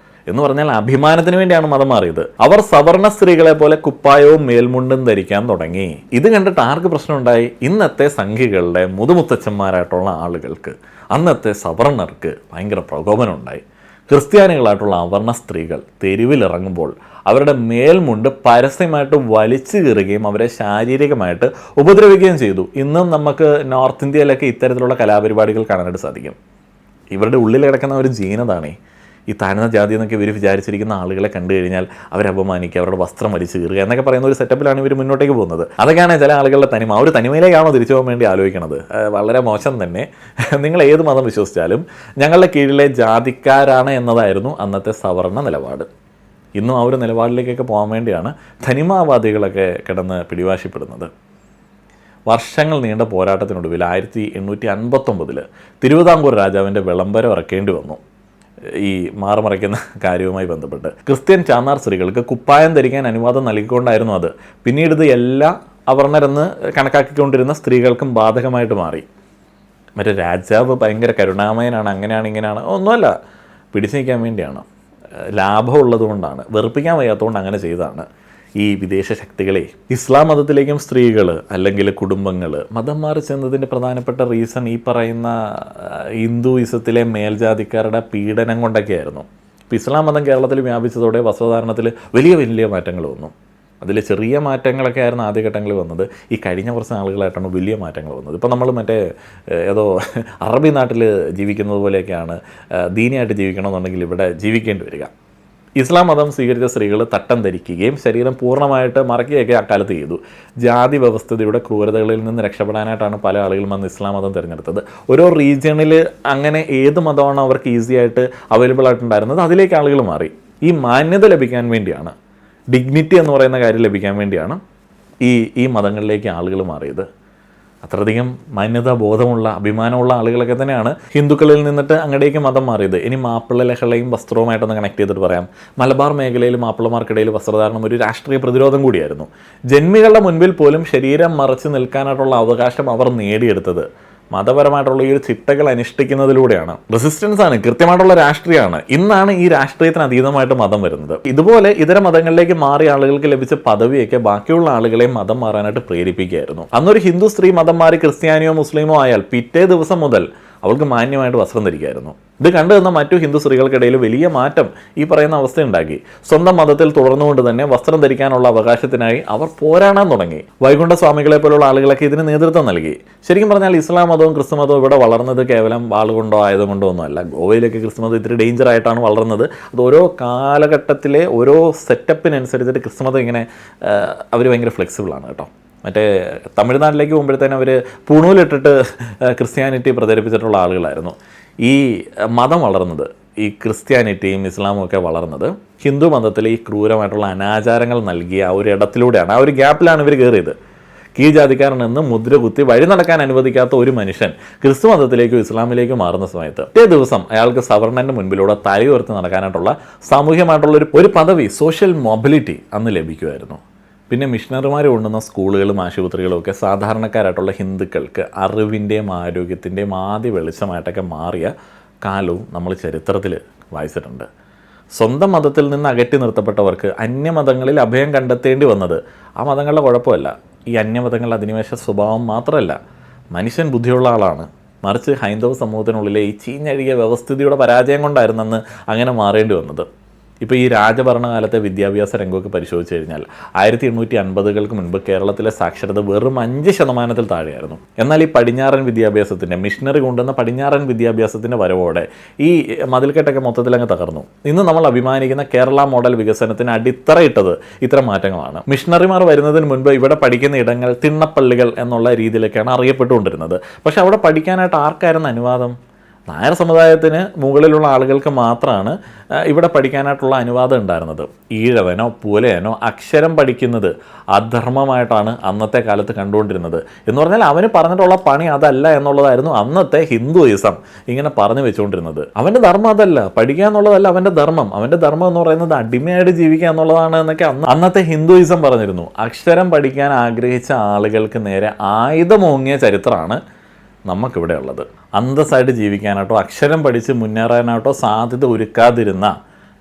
എന്ന് പറഞ്ഞാൽ അഭിമാനത്തിന് വേണ്ടിയാണ് മതം മാറിയത്. അവർ സവർണ സ്ത്രീകളെ പോലെ കുപ്പായവും മേൽമുണ്ടും ധരിക്കാൻ തുടങ്ങി. ഇത് കണ്ടിട്ട് ആർക്ക് പ്രശ്നമുണ്ടായി? ഇന്നത്തെ സംഘികളുടെ മുതുമുത്തച്ഛന്മാരായിട്ടുള്ള ആളുകൾക്ക്, അന്നത്തെ സവർണർക്ക് ഭയങ്കര പ്രകോപനം ഉണ്ടായി. ക്രിസ്ത്യാനികളായിട്ടുള്ള അവർണ സ്ത്രീകൾ തെരുവിലിറങ്ങുമ്പോൾ അവരുടെ മേൽമുണ്ട് പരസ്യമായിട്ട് വലിച്ചു കീറുകയും അവരെ ശാരീരികമായിട്ട് ഉപദ്രവിക്കുകയും ചെയ്തു. ഇന്നും നമുക്ക് നോർത്ത് ഇന്ത്യയിലൊക്കെ ഇത്തരത്തിലുള്ള കലാപരിപാടികൾ കാണാനായിട്ട് സാധിക്കും. ഇവരുടെ ഉള്ളിൽ കിടക്കുന്ന ഒരു ജീനതാണേ ഈ താഴ്ന്ന ജാതി എന്നൊക്കെ ഇവർ വിചാരിച്ചിരിക്കുന്ന ആളുകളെ കണ്ടു കഴിഞ്ഞാൽ അവരെ അപമാനിക്കുക, അവരുടെ വസ്ത്രം വലിച്ചു കീറുക എന്നൊക്കെ പറയുന്ന ഒരു സെറ്റപ്പിലാണ് ഇവർ മുന്നോട്ടേക്ക് പോകുന്നത്. അതൊക്കെയാണ് ചില ആളുകളുടെ തനിമ. ഒരു തനിമയിലേക്കാണോ തിരിച്ചു പോകാൻ വേണ്ടി ആലോചിക്കണത്? വളരെ മോശം തന്നെ. നിങ്ങൾ ഏത് മതം വിശ്വസിച്ചാലും ഞങ്ങളുടെ കീഴിലെ ജാതിക്കാരാണ് എന്നതായിരുന്നു അന്നത്തെ സവർണ നിലപാട്. ഇന്നും ആ ഒരു നിലപാടിലേക്കൊക്കെ പോകാൻ വേണ്ടിയാണ് ധനിമാവാദികളൊക്കെ കിടന്ന് പിടിവാശിപ്പെടുന്നത്. വർഷങ്ങൾ നീണ്ട പോരാട്ടത്തിനൊടുവിൽ 1859 തിരുവിതാംകൂർ രാജാവിൻ്റെ വിളംബരം ഇറക്കേണ്ടി വന്നു. ഈ മാറുമറയ്ക്കുന്ന കാര്യവുമായി ബന്ധപ്പെട്ട് ക്രിസ്ത്യൻ ചാന്നാർ സ്ത്രീകൾക്ക് കുപ്പായം ധരിക്കാൻ അനുവാദം നൽകിക്കൊണ്ടായിരുന്നു അത്. പിന്നീട് ഇത് എല്ലാ അവർണരെന്ന് കണക്കാക്കിക്കൊണ്ടിരുന്ന സ്ത്രീകൾക്കും ബാധകമായിട്ട് മാറി. മറ്റേ രാജാവ് ഭയങ്കര കരുണാമയനാണ്, അങ്ങനെയാണ് ഇങ്ങനെയാണ്, ഒന്നുമല്ല, പിടിച്ചു നിൽക്കാൻ വേണ്ടിയാണ്, ലാഭമുള്ളത് കൊണ്ടാണ്, വെറുപ്പിക്കാൻ വയ്യാത്തതുകൊണ്ട് അങ്ങനെ ചെയ്തതാണ്. ഈ വിദേശ ശക്തികളെ ഇസ്ലാം മതത്തിലേക്കും സ്ത്രീകൾ അല്ലെങ്കിൽ കുടുംബങ്ങൾ മതം മാറി ചെന്നതിൻ്റെ പ്രധാനപ്പെട്ട റീസൺ ഈ പറയുന്ന ഹിന്ദുയിസത്തിലെ മേൽജാതിക്കാരുടെ പീഡനം കൊണ്ടൊക്കെയായിരുന്നു. ഇപ്പോൾ ഇസ്ലാം മതം കേരളത്തിൽ വ്യാപിച്ചതോടെ വസ്ത്രധാരണത്തിൽ വലിയ വലിയ മാറ്റങ്ങൾ വന്നു. അതിൽ ചെറിയ മാറ്റങ്ങളൊക്കെ ആയിരുന്നു ആദ്യഘട്ടങ്ങളിൽ വന്നത്. ഈ കഴിഞ്ഞ കുറച്ച് നാളുകളായിട്ടാണ് വലിയ മാറ്റങ്ങൾ വന്നത്. ഇപ്പോൾ നമ്മൾ മറ്റേ ഏതോ അറബി നാട്ടിൽ ജീവിക്കുന്നത് പോലെയൊക്കെയാണ് ദീനിയായിട്ട് ജീവിക്കണമെന്നുണ്ടെങ്കിൽ ഇവിടെ ജീവിക്കേണ്ടി വരിക. ഇസ്ലാം മതം സ്വീകരിച്ച സ്ത്രീകൾ തട്ടം ധരിക്കുകയും ശരീരം പൂർണ്ണമായിട്ട് മറയ്ക്കുകയൊക്കെ അക്കാലത്ത് ചെയ്തു. ജാതി വ്യവസ്ഥതയുടെ ക്രൂരതകളിൽ നിന്ന് രക്ഷപ്പെടാനായിട്ടാണ് പല ആളുകളും അന്ന് ഇസ്ലാം മതം തിരഞ്ഞെടുത്തത്. ഓരോ റീജിയണിൽ അങ്ങനെ ഏത് മതമാണോ അവർക്ക് ഈസി ആയിട്ട് അവൈലബിൾ ആയിട്ടുണ്ടായിരുന്നത് അതിലേക്ക് ആളുകൾ മാറി. ഈ മാന്യത ലഭിക്കാൻ വേണ്ടിയാണ്, ഡിഗ്നിറ്റി എന്ന് പറയുന്ന കാര്യം ലഭിക്കാൻ വേണ്ടിയാണ് ഈ മതങ്ങളിലേക്ക് ആളുകൾ മാറിയത്. അത്രയധികം മാന്യതാ ബോധമുള്ള അഭിമാനമുള്ള ആളുകളൊക്കെ തന്നെയാണ് ഹിന്ദുക്കളിൽ നിന്നിട്ട് അങ്ങടേക്ക് മതം മാറിയത്. ഇനി മാപ്പിള ലഹളയും വസ്ത്രവുമായിട്ടൊന്ന് കണക്ട് ചെയ്തിട്ട് പറയാം. മലബാർ മേഖലയിൽ മാപ്പിളമാർക്കിടയിൽ വസ്ത്രധാരണം ഒരു രാഷ്ട്രീയ പ്രതിരോധം കൂടിയായിരുന്നു. ജന്മികളുടെ മുൻപിൽ പോലും ശരീരം മറച്ച് നിൽക്കാനായിട്ടുള്ള അവകാശം അവർ നേടിയെടുത്തത് മതപരമായിട്ടുള്ള ഈ ഒരു ചിട്ടകൾ അനുഷ്ഠിക്കുന്നതിലൂടെയാണ്. റെസിസ്റ്റൻസ് ആണ്, കൃത്യമായിട്ടുള്ള രാഷ്ട്രീയമാണ്. ഇന്നാണ് ഈ രാഷ്ട്രീയത്തിന് അതീതമായിട്ട് മതം വരുന്നത്. ഇതുപോലെ ഇതര മതങ്ങളിലേക്ക് മാറിയ ആളുകൾക്ക് ലഭിച്ച പദവിയൊക്കെ ബാക്കിയുള്ള ആളുകളെ മതം മാറാനായിട്ട് പ്രേരിപ്പിക്കുകയായിരുന്നു. അന്നൊരു ഹിന്ദു സ്ത്രീ മതം മാറി ക്രിസ്ത്യാനിയോ മുസ്ലിമോ ആയാൽ പിറ്റേ ദിവസം മുതൽ അവൾക്ക് മാന്യമായിട്ട് വസ്ത്രം ധരിക്കായിരുന്നു. ഇത് കണ്ടു നിന്ന മറ്റു ഹിന്ദു സ്ത്രീകൾക്കിടയിൽ വലിയ മാറ്റം ഈ പറയുന്ന അവസ്ഥയുണ്ടാക്കി. സ്വന്തം മതത്തിൽ തുടർന്നുകൊണ്ട് തന്നെ വസ്ത്രം ധരിക്കാനുള്ള അവകാശത്തിനായി അവർ പോരാടാൻ തുടങ്ങി. വൈകുണ്ഠ സ്വാമികളെ പോലുള്ള ആളുകളൊക്കെ ഇതിന് നേതൃത്വം നൽകി. ശരിക്കും പറഞ്ഞാൽ ഇസ്ലാം മതവും ക്രിസ്തു മതവും ഇവിടെ വളർന്നത് കേവലം വാളുകൊണ്ടോ ആയുധം ഒന്നുമല്ല. ഗോവയിലേക്ക് ക്രിസ്തു മതം ഇത്തിരി ഡേഞ്ചർ ആയിട്ടാണ് വളർന്നത്. അത് ഓരോ കാലഘട്ടത്തിലെ ഓരോ സെറ്റപ്പിനനുസരിച്ചിട്ട് ക്രിസ്തു മതം ഇങ്ങനെ അവർ ഭയങ്കര ഫ്ലെക്സിബിളാണ് കേട്ടോ. മറ്റേ തമിഴ്നാട്ടിലേക്ക് പോകുമ്പോഴത്തേനും അവർ പൂണൂലിട്ടിട്ട് ക്രിസ്ത്യാനിറ്റി പ്രചരിപ്പിച്ചിട്ടുള്ള ആളുകളായിരുന്നു. ഈ മതം വളർന്നത് ഈ ക്രിസ്ത്യാനിറ്റിയും ഇസ്ലാമും ഒക്കെ വളർന്നത് ഹിന്ദു മതത്തിലെ ഈ ക്രൂരമായിട്ടുള്ള അനാചാരങ്ങൾ നൽകിയ ആ ഒരു ഇടത്തിലൂടെയാണ്, ആ ഒരു ഗ്യാപ്പിലാണ് ഇവർ കയറിയത്. കീഴ്ജാതിക്കാരനെന്ന് മുദ്ര കുത്തി വഴി നടക്കാൻ അനുവദിക്കാത്ത ഒരു മനുഷ്യൻ ക്രിസ്തു മതത്തിലേക്കോ ഇസ്ലാമിലേക്കോ മാറുന്ന സമയത്ത് ഒറ്റേ ദിവസം അയാൾക്ക് സവർണന്റെ മുൻപിലൂടെ തലയുയർത്തി നടക്കാനായിട്ടുള്ള സാമൂഹ്യമായിട്ടുള്ള ഒരു പദവി, സോഷ്യൽ മൊബിലിറ്റി അന്ന് ലഭിക്കുമായിരുന്നു. പിന്നെ മിഷണറിമാർ കൊണ്ടുവന്ന സ്കൂളുകളും ആശുപത്രികളും ഒക്കെ സാധാരണക്കാരായിട്ടുള്ള ഹിന്ദുക്കൾക്ക് അറിവിൻ്റെയും ആരോഗ്യത്തിൻ്റെയും ആദ്യ വെളിച്ചമായിട്ടൊക്കെ മാറിയ കാലവും നമ്മൾ ചരിത്രത്തിൽ വായിച്ചിട്ടുണ്ട്. സ്വന്തം മതത്തിൽ നിന്ന് അകറ്റി നിർത്തപ്പെട്ടവർക്ക് അന്യമതങ്ങളിൽ അഭയം കണ്ടെത്തേണ്ടി വന്നത് ആ മതങ്ങളുടെ കുഴപ്പമല്ല, ഈ അന്യമതങ്ങളുടെ അധിനിവേശ സ്വഭാവം മാത്രമല്ല, മനുഷ്യൻ ബുദ്ധിയുള്ള ആളാണ്. മറിച്ച് ഹൈന്ദവ സമൂഹത്തിനുള്ളിലെ ഈ ചീഞ്ഞഴുകിയ വ്യവസ്ഥിതിയുടെ പരാജയം കൊണ്ടായിരുന്നെന്ന് അങ്ങനെ മാറേണ്ടി വന്നത്. ഇപ്പോൾ ഈ രാജഭരണകാലത്തെ വിദ്യാഭ്യാസ രംഗമൊക്കെ പരിശോധിച്ച് കഴിഞ്ഞാൽ 1850-കൾക്ക് മുൻപ് കേരളത്തിലെ സാക്ഷരത വെറും 5% താഴെയായിരുന്നു. എന്നാൽ ഈ പടിഞ്ഞാറൻ വിദ്യാഭ്യാസത്തിൻ്റെ, മിഷണറി കൊണ്ടുവന്ന പടിഞ്ഞാറൻ വിദ്യാഭ്യാസത്തിൻ്റെ വരവോടെ ഈ മതിൽക്കെട്ടൊക്കെ മൊത്തത്തിലങ്ങ് തകർന്നു. ഇന്ന് നമ്മൾ അഭിമാനിക്കുന്ന കേരള മോഡൽ വികസനത്തിന് അടിത്തറയിട്ടത് ഇത്തരം മാറ്റങ്ങളാണ്. മിഷണറിമാർ വരുന്നതിന് മുൻപ് ഇവിടെ പഠിക്കുന്ന ഇടങ്ങൾ തിണ്ണപ്പള്ളികൾ എന്നുള്ള രീതിയിലൊക്കെയാണ് അറിയപ്പെട്ടുകൊണ്ടിരുന്നത്. പക്ഷെ അവിടെ പഠിക്കാനായിട്ട് ആർക്കായിരുന്നു അനുവാദം? നായർ സമുദായത്തിന് മുകളിലുള്ള ആളുകൾക്ക് മാത്രമാണ് ഇവിടെ പഠിക്കാനായിട്ടുള്ള അനുവാദം ഉണ്ടായിരുന്നത്. ഈഴവനോ പൂലയനോ അക്ഷരം പഠിക്കുന്നത് അധർമ്മമായിട്ടാണ് അന്നത്തെ കാലത്ത് കണ്ടുകൊണ്ടിരുന്നത്. എന്ന് പറഞ്ഞാൽ അവന് പറഞ്ഞിട്ടുള്ള പണി അതല്ല എന്നുള്ളതായിരുന്നു അന്നത്തെ ഹിന്ദുയിസം ഇങ്ങനെ പറഞ്ഞു വെച്ചുകൊണ്ടിരുന്നത്. അവൻ്റെ ധർമ്മം അതല്ല, പഠിക്കുക എന്നുള്ളതല്ല അവൻ്റെ ധർമ്മം. അവൻ്റെ ധർമ്മം എന്ന് പറയുന്നത് അടിമയായിട്ട് ജീവിക്കുക എന്നുള്ളതാണ് എന്നൊക്കെ അന്നത്തെ ഹിന്ദുയിസം പറഞ്ഞിരുന്നു. അക്ഷരം പഠിക്കാൻ ആഗ്രഹിച്ച ആളുകൾക്ക് നേരെ ആയുധമോങ്ങിയ ചരിത്രമാണ് നമുക്കിവിടെ ഉള്ളത്. അന്തസ്സായിട്ട് ജീവിക്കാനായിട്ടോ അക്ഷരം പഠിച്ച് മുന്നേറാനായിട്ടോ സാധ്യത ഒരുക്കാതിരുന്ന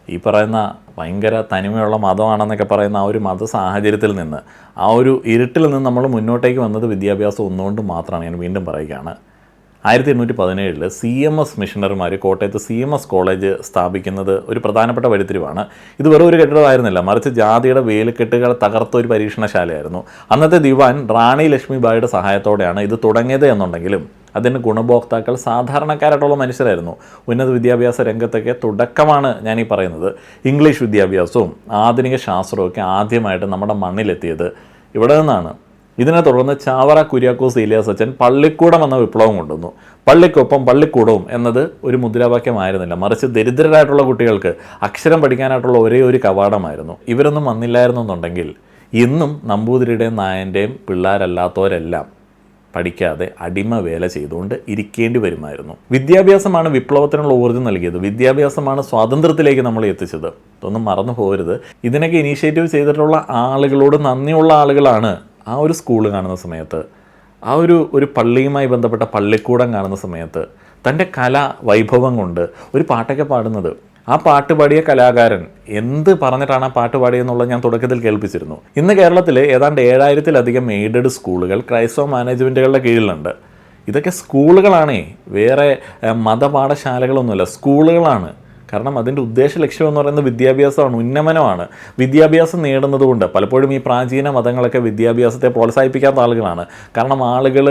ഈ പറയുന്ന ഭയങ്കര തനിമയുള്ള മതമാണെന്നൊക്കെ പറയുന്ന ആ ഒരു മത സാഹചര്യത്തിൽ നിന്ന്, ആ ഒരു ഇരുട്ടിൽ നിന്ന് നമ്മൾ മുന്നോട്ടേക്ക് വന്നത് വിദ്യാഭ്യാസം ഒന്നുകൊണ്ട് മാത്രമാണ്. ഞാൻ വീണ്ടും പറയുകയാണ്, 1817 CMS മിഷണറിമാർ കോട്ടയത്ത് CMS കോളേജ് സ്ഥാപിക്കുന്നത് ഒരു പ്രധാനപ്പെട്ട വഴിത്തിരിവാണ്. ഇത് വെറും ഒരു കെട്ടിടമായിരുന്നില്ല, മറിച്ച് ജാതിയുടെ വേലിക്കെട്ടുകൾ തകർത്ത ഒരു പരീക്ഷണശാലയായിരുന്നു. അന്നത്തെ ദിവാൻ റാണി ലക്ഷ്മിബായിയുടെ സഹായത്തോടെയാണ് ഇത് തുടങ്ങിയത് എന്നുണ്ടെങ്കിലും അതിന് ഗുണഭോക്താക്കൾ സാധാരണക്കാരായിട്ടുള്ള മനുഷ്യരായിരുന്നു. ഉന്നത വിദ്യാഭ്യാസ രംഗത്തൊക്കെ തുടക്കമാണ് ഞാനീ പറയുന്നത്. ഇംഗ്ലീഷ് വിദ്യാഭ്യാസവും ആധുനിക ശാസ്ത്രവും ഒക്കെ ആദ്യമായിട്ട് നമ്മുടെ മണ്ണിലെത്തിയത് ഇവിടെ നിന്നാണ്. ഇതിനെ തുടർന്ന് ചാവറ കുര്യാക്കോസ് ഇലിയാസ് അച്ഛൻ പള്ളിക്കൂടം എന്ന വിപ്ലവം കൊണ്ടുവന്നു. പള്ളിക്കൊപ്പം പള്ളിക്കൂടവും എന്നത് ഒരു മുദ്രാവാക്യമായിരുന്നില്ല, മറിച്ച് ദരിദ്രരായിട്ടുള്ള കുട്ടികൾക്ക് അക്ഷരം പഠിക്കാനായിട്ടുള്ള ഒരേ ഒരു കവാടമായിരുന്നു. ഇവരൊന്നും വന്നില്ലായിരുന്നു എന്നുണ്ടെങ്കിൽ ഇന്നും നമ്പൂതിരിയുടെയും നായൻ്റെയും പിള്ളേരല്ലാത്തവരെല്ലാം പഠിക്കാതെ അടിമ വേല ചെയ്തുകൊണ്ട് ഇരിക്കേണ്ടി വരുമായിരുന്നു. വിദ്യാഭ്യാസമാണ് വിപ്ലവത്തിനുള്ള ഊർജ്ജം നൽകിയത്. വിദ്യാഭ്യാസമാണ് സ്വാതന്ത്ര്യത്തിലേക്ക് നമ്മളെ എത്തിച്ചത്. ഇതൊന്നും മറന്നു പോകരുത്. ഇതിനൊക്കെ ഇനീഷ്യേറ്റീവ് ചെയ്തിട്ടുള്ള ആളുകളോട് നന്ദിയുള്ള ആളുകളാണ് ആ ഒരു സ്കൂൾ കാണുന്ന സമയത്ത്, ആ ഒരു പള്ളിയുമായി ബന്ധപ്പെട്ട പള്ളിക്കൂടം കാണുന്ന സമയത്ത് തൻ്റെ കലാ വൈഭവം കൊണ്ട് ഒരു പാട്ടൊക്കെ പാടുന്നത്. ആ പാട്ട് പാടിയ കലാകാരൻ എന്ത് പറഞ്ഞിട്ടാണ് ആ പാട്ട് പാടിയെന്നുള്ളത് ഞാൻ തുടക്കത്തിൽ കേൾപ്പിച്ചിരുന്നു. ഇന്ന് കേരളത്തിൽ ഏതാണ്ട് 7000-ലധികം എയ്ഡഡ് സ്കൂളുകൾ ക്രൈസ്തവ മാനേജ്മെൻറ്റുകളുടെ കീഴിലുണ്ട്. ഇതൊക്കെ സ്കൂളുകളാണേ, വേറെ മതപാഠശാലകളൊന്നുമല്ല, സ്കൂളുകളാണ്. കാരണം അതിൻ്റെ ഉദ്ദേശ ലക്ഷ്യം എന്ന് പറയുന്നത് വിദ്യാഭ്യാസമാണ്, ഉന്നമനമാണ്. വിദ്യാഭ്യാസം നേടുന്നത് കൊണ്ട് പലപ്പോഴും ഈ പ്രാചീന മതങ്ങളൊക്കെ വിദ്യാഭ്യാസത്തെ പ്രോത്സാഹിപ്പിക്കാത്ത ആളുകളാണ്. കാരണം ആളുകൾ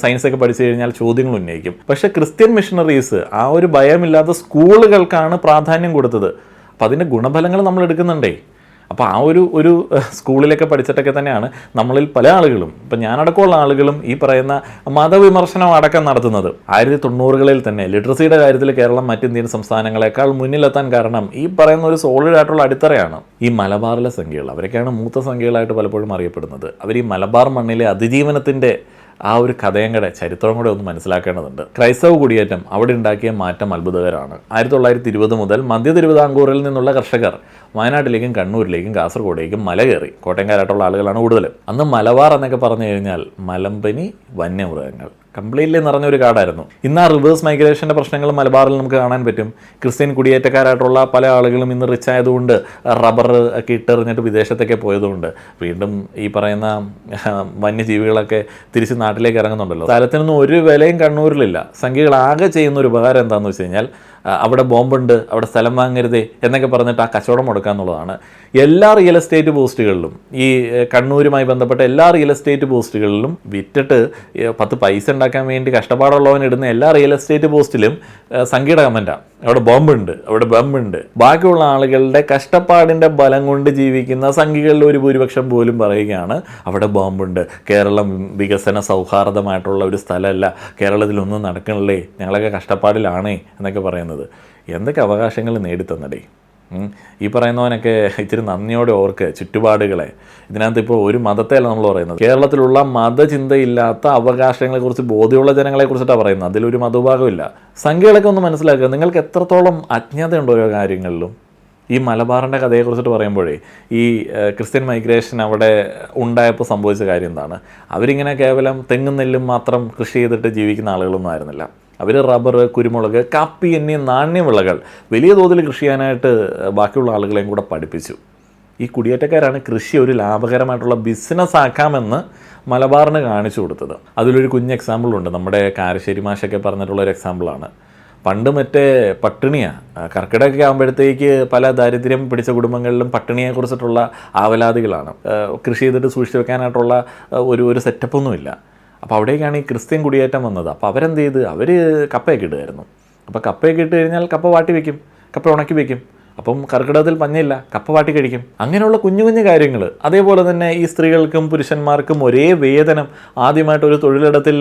സയൻസൊക്കെ പഠിച്ചു കഴിഞ്ഞാൽ ചോദ്യങ്ങൾ ഉന്നയിക്കും. പക്ഷേ ക്രിസ്ത്യൻ മിഷണറീസ് ആ ഒരു ഭയമില്ലാത്ത സ്കൂളുകൾക്കാണ് പ്രാധാന്യം കൊടുത്തത്. അപ്പോൾ അതിൻ്റെ ഗുണഫലങ്ങൾ നമ്മൾ എടുക്കുന്നുണ്ടേ. അപ്പോൾ ആ ഒരു സ്കൂളിലൊക്കെ പഠിച്ചിട്ടൊക്കെ തന്നെയാണ് നമ്മളിൽ പല ആളുകളും, ഇപ്പം ഞാനടക്കമുള്ള ആളുകളും ഈ പറയുന്ന മതവിമർശനം അടക്കം നടത്തുന്നത്. 1990-കളിൽ തന്നെ ലിറ്ററസിയുടെ കാര്യത്തിൽ കേരളം മറ്റിന്ത്യൻ സംസ്ഥാനങ്ങളെക്കാൾ മുന്നിലെത്താൻ കാരണം ഈ പറയുന്ന ഒരു സോളിഡ് ആയിട്ടുള്ള അടിത്തറയാണ്. ഈ മലബാറിലെ സംഖ്യകൾ, അവരൊക്കെയാണ് മൂത്ത സംഖ്യകളായിട്ട് പലപ്പോഴും അറിയപ്പെടുന്നത്. അവർ ഈ മലബാർ മണ്ണിലെ അതിജീവനത്തിൻ്റെ ആ ഒരു കഥയും കൂടെ ചരിത്രം കൂടെ ഒന്ന് മനസ്സിലാക്കേണ്ടതുണ്ട്. ക്രൈസ്തവ കുടിയേറ്റം അവിടെ ഉണ്ടാക്കിയ മാറ്റം അത്ഭുതകരമാണ്. 1920 മുതൽ മധ്യ തിരുവിതാംകൂറിൽ നിന്നുള്ള കർഷകർ വയനാട്ടിലേക്കും കണ്ണൂരിലേക്കും കാസർഗോഡേക്കും മല കയറി. കോട്ടയംകാരായിട്ടുള്ള ആളുകളാണ് കൂടുതൽ. അന്ന് മലബാർ എന്നൊക്കെ പറഞ്ഞു കഴിഞ്ഞാൽ മലമ്പനി, വന്യമൃഗങ്ങൾ കംപ്ലീറ്റ്ലി നിറഞ്ഞൊരു കാടായിരുന്നു. ഇന്ന് ആ റിവേഴ്സ് മൈഗ്രേഷൻ്റെ പ്രശ്നങ്ങൾ മലബാറിൽ നമുക്ക് കാണാൻ പറ്റും. ക്രിസ്ത്യൻ കുടിയേറ്റക്കാരായിട്ടുള്ള പല ആളുകളും ഇന്ന് റിച്ച് ആയതുകൊണ്ട് റബ്ബർ ഒക്കെ ഇട്ടെറിഞ്ഞിട്ട് വിദേശത്തൊക്കെ പോയതുകൊണ്ട് വീണ്ടും ഈ പറയുന്ന വന്യജീവികളൊക്കെ തിരിച്ച് നാട്ടിലേക്ക് ഇറങ്ങുന്നുണ്ടല്ലോ. സ്ഥലത്തിനൊന്നും ഒരു വിലയും കണ്ണൂരിലില്ല. സംഖ്യകൾ ആകെ ചെയ്യുന്ന ഒരു ഉപകാരം എന്താണെന്ന് വെച്ച് കഴിഞ്ഞാൽ അവിടെ ബോംബുണ്ട്, അവിടെ സ്ഥലം വാങ്ങരുതേ എന്നൊക്കെ പറഞ്ഞിട്ട് ആ കച്ചവടം മുടക്കുക എന്നുള്ളതാണ്. എല്ലാ റിയൽ എസ്റ്റേറ്റ് പോസ്റ്റുകളിലും, ഈ കണ്ണൂരുമായി ബന്ധപ്പെട്ട എല്ലാ റിയൽ എസ്റ്റേറ്റ് പോസ്റ്റുകളിലും വിറ്റിട്ട് 10 പൈസ ഉണ്ടാക്കാൻ വേണ്ടി കഷ്ടപ്പാടുള്ളവൻ ഇടുന്ന എല്ലാ റിയൽ എസ്റ്റേറ്റ് പോസ്റ്റിലും സംഖ്യയുടെ കമൻറ്റാണ്, അവിടെ ബോംബുണ്ട്, അവിടെ ബമ്പുണ്ട്. ബാക്കിയുള്ള ആളുകളുടെ കഷ്ടപ്പാടിൻ്റെ ബലം കൊണ്ട് ജീവിക്കുന്ന സംഖ്യകളിൽ ഒരു ഭൂരിപക്ഷം പോലും പറയുകയാണ് അവിടെ ബോംബുണ്ട്, കേരളം വികസന സൗഹാർദ്ദമായിട്ടുള്ള ഒരു സ്ഥലമല്ല, കേരളത്തിലൊന്നും നടക്കണില്ലേ, ഞങ്ങളൊക്കെ കഷ്ടപ്പാടിലാണേ എന്നൊക്കെ പറയുന്നത്. എന്തൊക്കെ അവകാശങ്ങൾ നേടിത്തന്നടേ. ഈ പറയുന്നവനൊക്കെ ഇച്ചിരി നന്ദിയോടെ ഓർക്ക് ചുറ്റുപാടുകളെ. ഇതിനകത്ത് ഇപ്പോൾ ഒരു മതത്തെയല്ല നമ്മൾ പറയുന്നത്, കേരളത്തിലുള്ള മതചിന്തയില്ലാത്ത അവകാശങ്ങളെക്കുറിച്ച് ബോധ്യമുള്ള ജനങ്ങളെക്കുറിച്ചിട്ടാണ് പറയുന്നത്. അതിലൊരു മതവിഭാഗമില്ല. സംഖ്യകളൊക്കെ ഒന്ന് മനസ്സിലാക്കുക. നിങ്ങൾക്ക് എത്രത്തോളം അജ്ഞതയുണ്ട് ഓരോ കാര്യങ്ങളിലും. ഈ മലബാറിൻ്റെ കഥയെക്കുറിച്ചിട്ട് പറയുമ്പോഴേ ഈ ക്രിസ്ത്യൻ മൈഗ്രേഷൻ അവിടെ ഉണ്ടായപ്പോൾ സംഭവിച്ച കാര്യം എന്താണ്? അവരിങ്ങനെ കേവലം തെങ്ങും നെല്ലും മാത്രം കൃഷി ചെയ്തിട്ട് ജീവിക്കുന്ന ആളുകളൊന്നും ആയിരുന്നില്ല. അവർ റബ്ബർ, കുരുമുളക്, കാപ്പി എന്നീ നാണ്യവിളകൾ വലിയ തോതിൽ കൃഷി ചെയ്യാനായിട്ട് ബാക്കിയുള്ള ആളുകളെയും കൂടെ പഠിപ്പിച്ചു. ഈ കുടിയേറ്റക്കാരാണ് കൃഷി ഒരു ലാഭകരമായിട്ടുള്ള ബിസിനസ് ആക്കാമെന്ന് മലബാറിന് കാണിച്ചു കൊടുത്തത്. അതിലൊരു കുഞ്ഞ് എക്സാമ്പിളുണ്ട്. നമ്മുടെ കാരശ്ശേരി മാഷൊക്കെ പറഞ്ഞിട്ടുള്ളൊരു എക്സാമ്പിളാണ്. പണ്ട് മറ്റേ പട്ടിണിയാണ്, കർക്കിടകമൊക്കെ ആകുമ്പോഴത്തേക്ക് പല ദാരിദ്ര്യം പിടിച്ച കുടുംബങ്ങളിലും പട്ടിണിയെക്കുറിച്ചിട്ടുള്ള ആവലാതികളാണ്. കൃഷി ചെയ്തിട്ട് സൂക്ഷിച്ച് വെക്കാനായിട്ടുള്ള ഒരു സെറ്റപ്പൊന്നുമില്ല. അപ്പോൾ അവിടേക്കാണ് ഈ ക്രിസ്ത്യൻ കുടിയേറ്റം വന്നത്. അപ്പോൾ അവരെന്ത് ചെയ്ത്, അവർ കപ്പയൊക്കെ ഇടുമായിരുന്നു. അപ്പോൾ കപ്പയൊക്കെ ഇട്ട് കഴിഞ്ഞാൽ കപ്പ വാട്ടി വയ്ക്കും, കപ്പ ഉണക്കി വയ്ക്കും. അപ്പം കർക്കിടകത്തിൽ പഞ്ഞില്ല, കപ്പ വാട്ടി കഴിക്കും. അങ്ങനെയുള്ള കുഞ്ഞു കുഞ്ഞു കാര്യങ്ങൾ. അതേപോലെ തന്നെ ഈ സ്ത്രീകൾക്കും പുരുഷന്മാർക്കും ഒരേ വേതനം ആദ്യമായിട്ട് ഒരു തൊഴിലിടത്തിൽ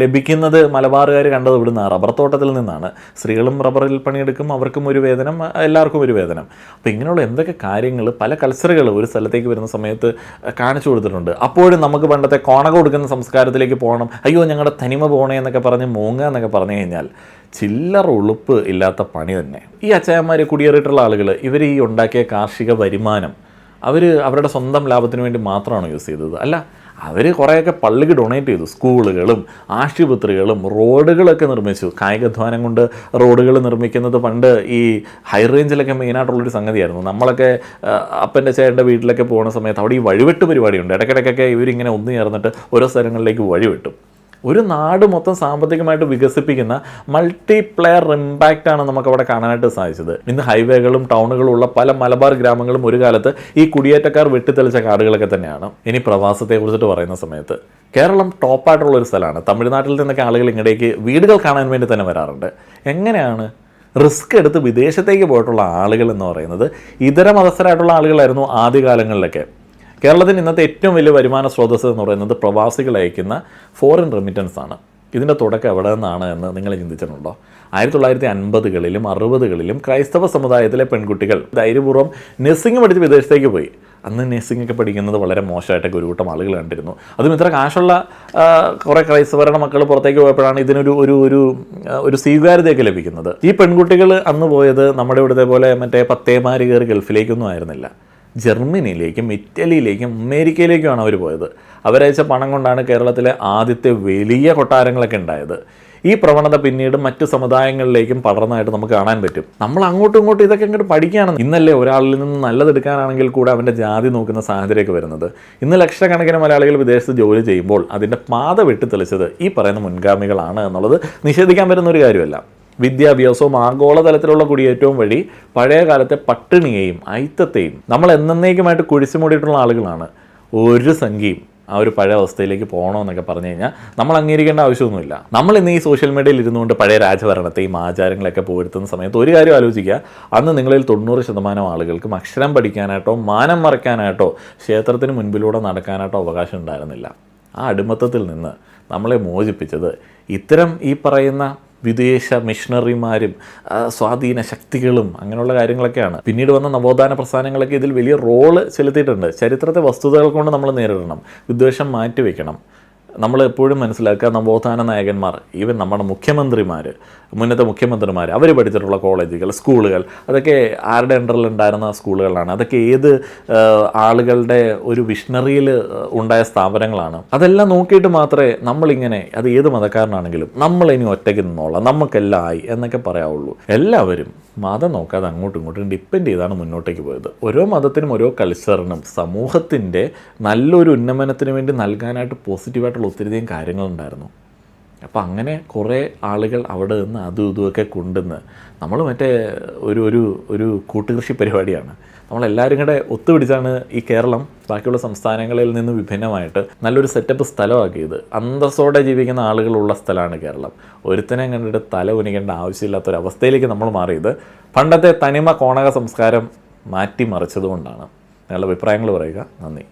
ലഭിക്കുന്നത് മലബാറുകാർ കണ്ടത് ഇവിടുന്ന് റബ്ബർ തോട്ടത്തിൽ നിന്നാണ്. സ്ത്രീകളും റബ്ബറിൽ പണിയെടുക്കും, അവർക്കും ഒരു വേതനം, എല്ലാവർക്കും ഒരു വേതനം. അപ്പോൾ ഇങ്ങനെയുള്ള എന്തൊക്കെ കാര്യങ്ങൾ പല കൾച്ചറുകൾ ഒരു സ്ഥലത്തേക്ക് വരുന്ന സമയത്ത് കാണിച്ചു കൊടുത്തിട്ടുണ്ട്. അപ്പോഴും നമുക്ക് പണ്ടത്തെ കോണക കൊടുക്കുന്ന സംസ്കാരത്തിലേക്ക് പോകണം, അയ്യോ ഞങ്ങളുടെ തനിമ പോകണേ എന്നൊക്കെ പറഞ്ഞ് മോങ്ങ എന്നൊക്കെ പറഞ്ഞു കഴിഞ്ഞാൽ ചില്ലറ ഉളുപ്പ് ഇല്ലാത്ത പണി തന്നെ. ഈ അച്ചായന്മാർ, കുടിയേറിയിട്ടുള്ള ആളുകൾ, ഇവർ ഈ ഉണ്ടാക്കിയ കാർഷിക വരുമാനം അവരുടെ സ്വന്തം ലാഭത്തിന് വേണ്ടി മാത്രമാണ് യൂസ് ചെയ്തത്. അല്ല, അവർ കുറേയൊക്കെ പള്ളിക്ക് ഡൊണേറ്റ് ചെയ്തു. സ്കൂളുകളും ആശുപത്രികളും റോഡുകളൊക്കെ നിർമ്മിച്ചു. കായികാധ്വാനം കൊണ്ട് റോഡുകൾ നിർമ്മിക്കുന്നത് പണ്ട് ഈ ഹൈ റേഞ്ചിലൊക്കെ മെയിനായിട്ടുള്ളൊരു സംഗതിയായിരുന്നു. നമ്മളൊക്കെ അപ്പൻ്റെ ചേട്ടൻ്റെ വീട്ടിലൊക്കെ പോകുന്ന സമയത്ത് അവിടെ ഈ വഴിവെട്ട് പരിപാടിയുണ്ട്. ഇടയ്ക്കിടയ്ക്കൊക്കെ ഇവരിങ്ങനെ ഒന്നു ചേർന്നിട്ട് ഓരോ സ്ഥലങ്ങളിലേക്ക് വഴിവെട്ടും. ഒരു നാട് മൊത്തം സാമ്പത്തികമായിട്ട് വികസിപ്പിക്കുന്ന മൾട്ടിപ്ലെയർ ഇമ്പാക്റ്റാണ് നമുക്കവിടെ കാണാനായിട്ട് സാധിച്ചത്. ഇന്ന് ഹൈവേകളും ടൗണുകളും ഉള്ള പല മലബാർ ഗ്രാമങ്ങളും ഒരു കാലത്ത് ഈ കുടിയേറ്റക്കാർ വെട്ടിത്തെളിച്ച കാടുകളൊക്കെ തന്നെയാണ്. ഇനി പ്രവാസത്തെക്കുറിച്ചിട്ട് പറയുന്ന സമയത്ത് കേരളം ടോപ്പായിട്ടുള്ളൊരു സ്ഥലമാണ്. തമിഴ്നാട്ടിൽ നിന്നൊക്കെ ആളുകൾ ഇങ്ങടേക്ക് വീടുകൾ കാണാൻ വേണ്ടി തന്നെ വരാറുണ്ട്. എങ്ങനെയാണ്? റിസ്ക് എടുത്ത് വിദേശത്തേക്ക് പോയിട്ടുള്ള ആളുകൾ എന്ന് പറയുന്നത് ഇതര മതസ്ഥരായിട്ടുള്ള ആളുകളായിരുന്നു ആദ്യകാലങ്ങളിലൊക്കെ. കേരളത്തിന് ഇന്നത്തെ ഏറ്റവും വലിയ വരുമാന സ്രോതസ്സ് എന്ന് പറയുന്നത് പ്രവാസികൾ അയക്കുന്ന ഫോറിൻ റെമിറ്റൻസ് ആണ്. ഇതിൻ്റെ തുടക്കം എവിടെ നിന്നാണ് എന്ന് നിങ്ങൾ ചിന്തിച്ചിട്ടുണ്ടോ? 1950കളിലും 60കളിലും ക്രൈസ്തവ സമുദായത്തിലെ പെൺകുട്ടികൾ ധൈര്യപൂർവ്വം നഴ്സിംഗ് പഠിച്ച് വിദേശത്തേക്ക് പോയി. അന്ന് നഴ്സിംഗ് ഒക്കെ പഠിക്കുന്നത് വളരെ മോശമായിട്ടൊക്കെ ഒരു കൂട്ടം ആളുകൾ കണ്ടിരുന്നു. അതും ഇത്ര കാശുള്ള കുറേ ക്രൈസ്തവരുടെ മക്കൾ പുറത്തേക്ക് പോയപ്പോഴാണ് ഇതിനൊരു ഒരു ഒരു സ്വീകാര്യതയൊക്കെ ലഭിക്കുന്നത്. ഈ പെൺകുട്ടികൾ അന്ന് പോയത് നമ്മുടെ ഇവിടുത്തെ പോലെ മറ്റേ പത്തേമാര് കയറി ഗൾഫിലേക്കൊന്നും ആയിരുന്നില്ല. ജർമ്മനിയിലേക്കും ഇറ്റലിയിലേക്കും അമേരിക്കയിലേക്കുമാണ് അവർ പോയത്. അവരയച്ച പണം കൊണ്ടാണ് കേരളത്തിലെ ആദ്യത്തെ വലിയ കൊട്ടാരങ്ങളൊക്കെ ഉണ്ടായത്. ഈ പ്രവണത പിന്നീട് മറ്റു സമുദായങ്ങളിലേക്കും പടർന്നതായിട്ട് നമുക്ക് കാണാൻ പറ്റും. നമ്മൾ അങ്ങോട്ടും ഇങ്ങോട്ടും ഇതൊക്കെ അങ്ങോട്ട് പഠിക്കുകയാണ്. ഇന്നല്ലേ ഒരാളിൽ നിന്ന് നല്ലതെടുക്കാനാണെങ്കിൽ കൂടെ അവൻ്റെ ജാതി നോക്കുന്ന സാഹചര്യമൊക്കെ വരുന്നത്. ഇന്ന് ലക്ഷക്കണക്കിന് മലയാളികൾ വിദേശത്ത് ജോലി ചെയ്യുമ്പോൾ അതിൻ്റെ പാത വെട്ടിത്തെളിച്ചത് ഈ പറയുന്ന മുൻഗാമികളാണ് എന്നുള്ളത് നിഷേധിക്കാൻ പറ്റുന്ന ഒരു കാര്യമല്ല. വിദ്യാഭ്യാസവും ആഗോളതലത്തിലുള്ള കുടിയേറ്റവും വഴി പഴയ കാലത്തെ പട്ടിണിയെയും ഐത്തത്തെയും നമ്മൾ എന്നേക്കുമായിട്ട് കുഴിച്ചു മൂടിയിട്ടുള്ള ആളുകളാണ്. ഒരു സംഖ്യയും ആ ഒരു പഴയ അവസ്ഥയിലേക്ക് പോകണമെന്നൊക്കെ പറഞ്ഞു കഴിഞ്ഞാൽ നമ്മൾ അംഗീകരിക്കേണ്ട ആവശ്യമൊന്നുമില്ല. നമ്മൾ ഇന്ന് ഈ സോഷ്യൽ മീഡിയയിൽ ഇരുന്നുകൊണ്ട് പഴയ രാജഭരണത്തെയും ആചാരങ്ങളൊക്കെ പോരുത്തുന്ന സമയത്ത് ഒരു കാര്യം ആലോചിക്കുക, അന്ന് നിങ്ങളിൽ 90% ആളുകൾക്കും അക്ഷരം പഠിക്കാനായിട്ടോ മാനം മറയ്ക്കാനായിട്ടോ ക്ഷേത്രത്തിന് മുൻപിലൂടെ നടക്കാനായിട്ടോ അവകാശം ഉണ്ടായിരുന്നില്ല. ആ അടിമത്തത്തിൽ നിന്ന് നമ്മളെ മോചിപ്പിച്ചത് ഇത്തരം ഈ പറയുന്ന വിദേശ മിഷണറിമാരും സ്വാധീന ശക്തികളും അങ്ങനെയുള്ള കാര്യങ്ങളൊക്കെയാണ്. പിന്നീട് വന്ന നവോത്ഥാന പ്രസ്ഥാനങ്ങളൊക്കെ ഇതിൽ വലിയ റോള് ചെലുത്തിയിട്ടുണ്ട്. ചരിത്രത്തെ വസ്തുതകൾ കൊണ്ട് നമ്മൾ നേരിടണം, വിദ്വേഷം മാറ്റിവെക്കണം. നമ്മൾ എപ്പോഴും മനസ്സിലാക്കുക, നവോത്ഥാന നായകന്മാർ, ഈവൻ നമ്മുടെ മുഖ്യമന്ത്രിമാർ, മുന്നത്തെ മുഖ്യമന്ത്രിമാർ, അവർ പഠിച്ചിട്ടുള്ള കോളേജുകൾ, സ്കൂളുകൾ, അതൊക്കെ ആരുടെ അണ്ടറിലുണ്ടായിരുന്ന സ്കൂളുകളാണ്? അതൊക്കെ ഏത് ആളുകളുടെ ഒരു വിഷണറിയിൽ ഉണ്ടായ സ്ഥാപനങ്ങളാണ്? അതെല്ലാം നോക്കിയിട്ട് മാത്രമേ നമ്മളിങ്ങനെ, അത് ഏത് മതക്കാരനാണെങ്കിലും നമ്മളിനി ഒറ്റയ്ക്ക് നിന്നോളാം, നമുക്കെല്ലാം ആയി എന്നൊക്കെ പറയാവുള്ളൂ. എല്ലാവരും മതം നോക്കാതെ അങ്ങോട്ടും ഇങ്ങോട്ടും ഡിപ്പെൻഡ് ചെയ്താണ് മുന്നോട്ടേക്ക് പോയത്. ഓരോ മതത്തിനും ഓരോ കൾച്ചറിനും സമൂഹത്തിൻ്റെ നല്ലൊരു ഉന്നമനത്തിന് വേണ്ടി നൽകാനായിട്ട് പോസിറ്റീവായിട്ടുള്ള ഒത്തിരിയധികം കാര്യങ്ങളുണ്ടായിരുന്നു. അപ്പോൾ അങ്ങനെ കുറേ ആളുകൾ അവിടെ നിന്ന് അതും ഇതുമൊക്കെ കൊണ്ടുവന്ന് നമ്മൾ മറ്റേ ഒരു കൂട്ടുകൃഷി പരിപാടിയാണ്. നമ്മളെല്ലാവരും കൂടെ ഒത്തുപിടിച്ചാണ് ഈ കേരളം ബാക്കിയുള്ള സംസ്ഥാനങ്ങളിൽ നിന്ന് വിഭിന്നമായിട്ട് നല്ലൊരു സെറ്റപ്പ് സ്ഥലമാക്കിയത്. അന്തസ്സോടെ ജീവിക്കുന്ന ആളുകളുള്ള സ്ഥലമാണ് കേരളം. ഒരുത്തനെ കണ്ടിട്ട് തല ഉനിക്കേണ്ട ആവശ്യമില്ലാത്തൊരവസ്ഥയിലേക്ക് നമ്മൾ മാറിയത് പണ്ടത്തെ തനിമ കോണക സംസ്കാരം മാറ്റിമറിച്ചതുകൊണ്ടാണ്. നിങ്ങളുടെ അഭിപ്രായങ്ങൾ പറയുക. നന്ദി.